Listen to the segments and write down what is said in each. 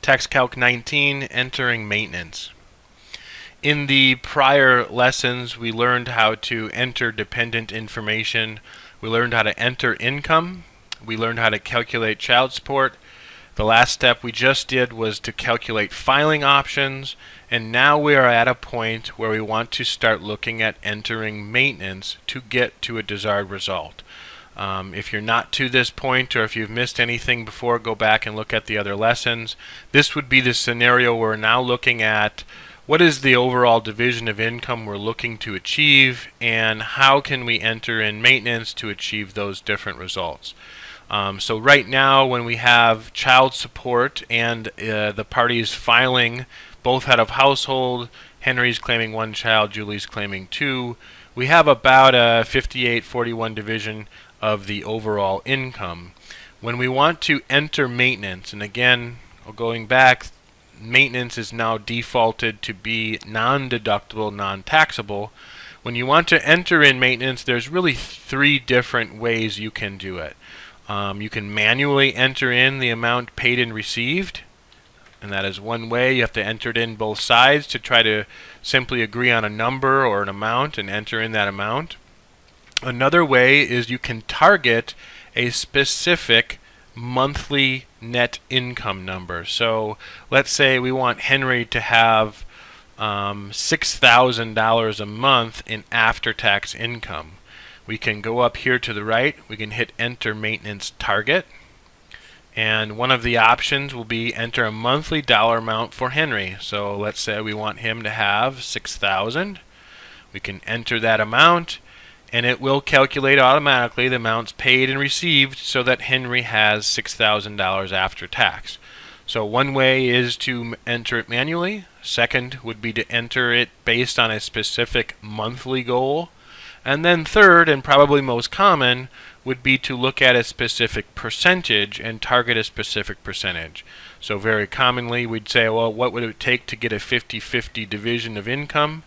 Tax Calc 19, entering maintenance. In the prior lessons, we learned how to enter dependent information. We learned how to enter income. We learned how to calculate child support. The last step we just did was to calculate filing options, and now we are at a point where we want to start looking at entering maintenance to get to a desired result. If you're not to this point, or if you've missed anything before, go back and look at the other lessons. This would be the scenario where we're now looking at what is the overall division of income we're looking to achieve, and how can we enter in maintenance to achieve those different results. So right now, when we have child support and the parties filing both head of household, Henry's claiming 1 child, Julie's claiming 2, we have about a 58-41 division of the overall income. When we want to enter maintenance, and again, going back, maintenance is now defaulted to be non-deductible, non-taxable. When you want to enter in maintenance, there's really 3 different ways you can do it. You can manually enter in the amount paid and received, and that is one way. You have to enter it in both sides to try to simply agree on a number or an amount and enter in that amount. Another way is you can target a specific monthly net income number. So let's say we want Henry to have $6,000 a month in after-tax income. We can go up here to the right, we can hit enter maintenance target, and one of the options will be enter a monthly dollar amount for Henry. So let's say we want him to have $6,000. We can enter that amount, and it will calculate automatically the amounts paid and received so that Henry has $6,000 after tax. So one way is to enter it manually. Second would be to enter it based on a specific monthly goal. And then third, and probably most common, would be to look at a specific percentage and target a specific percentage. So very commonly we'd say, well, what would it take to get a 50-50 division of income?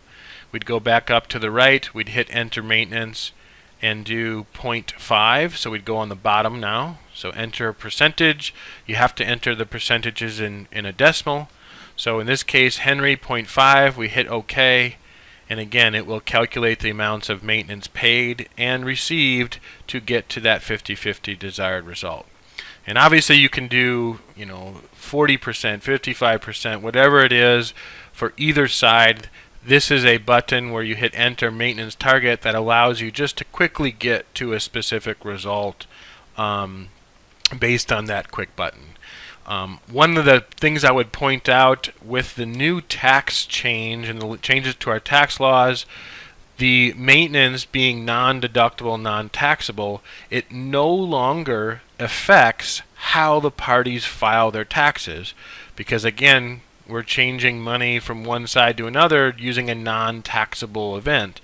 We'd go back up to the right, we'd hit enter maintenance and do 0.5, so we'd go on the bottom now. So enter a percentage. You have to enter the percentages in a decimal. So in this case, Henry 0.5, we hit OK, and again it will calculate the amounts of maintenance paid and received to get to that 50-50 desired result. And obviously you can do 40%, 55%, whatever it is for either side. This is a button where you hit enter maintenance target that allows you just to quickly get to a specific result based on that quick button. One of the things I would point out with the new tax change and the changes to our tax laws, the maintenance being non-deductible, non-taxable, it no longer affects how the parties file their taxes, because again, we're changing money from one side to another using a non-taxable event.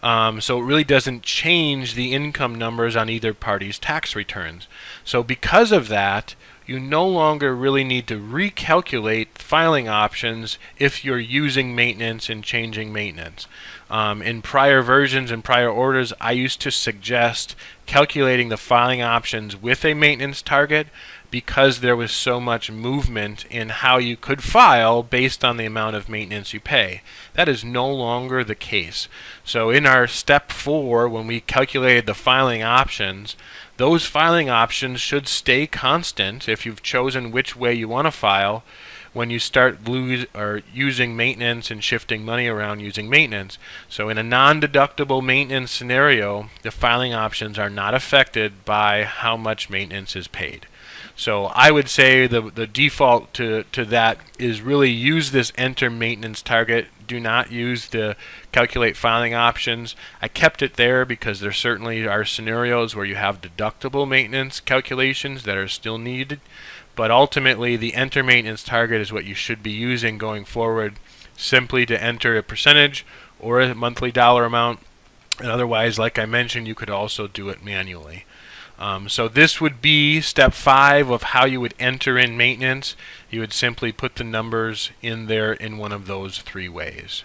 So it really doesn't change the income numbers on either party's tax returns. So because of that, you no longer really need to recalculate filing options if you're using maintenance and changing maintenance. In prior versions and prior orders, I used to suggest calculating the filing options with a maintenance target because there was so much movement in how you could file based on the amount of maintenance you pay. That is no longer the case. So in our step 4, when we calculated the filing options, those filing options should stay constant if you've chosen which way you want to file when you start using maintenance and shifting money around using maintenance. So in a non-deductible maintenance scenario, the filing options are not affected by how much maintenance is paid. So I would say the default to that is really use this enter maintenance target. Do not use the calculate filing options. I kept it there because there certainly are scenarios where you have deductible maintenance calculations that are still needed. But ultimately, the enter maintenance target is what you should be using going forward, simply to enter a percentage or a monthly dollar amount. And otherwise, like I mentioned, you could also do it manually. So this would be step 5 of how you would enter in maintenance. You would simply put the numbers in there in one of those 3 ways.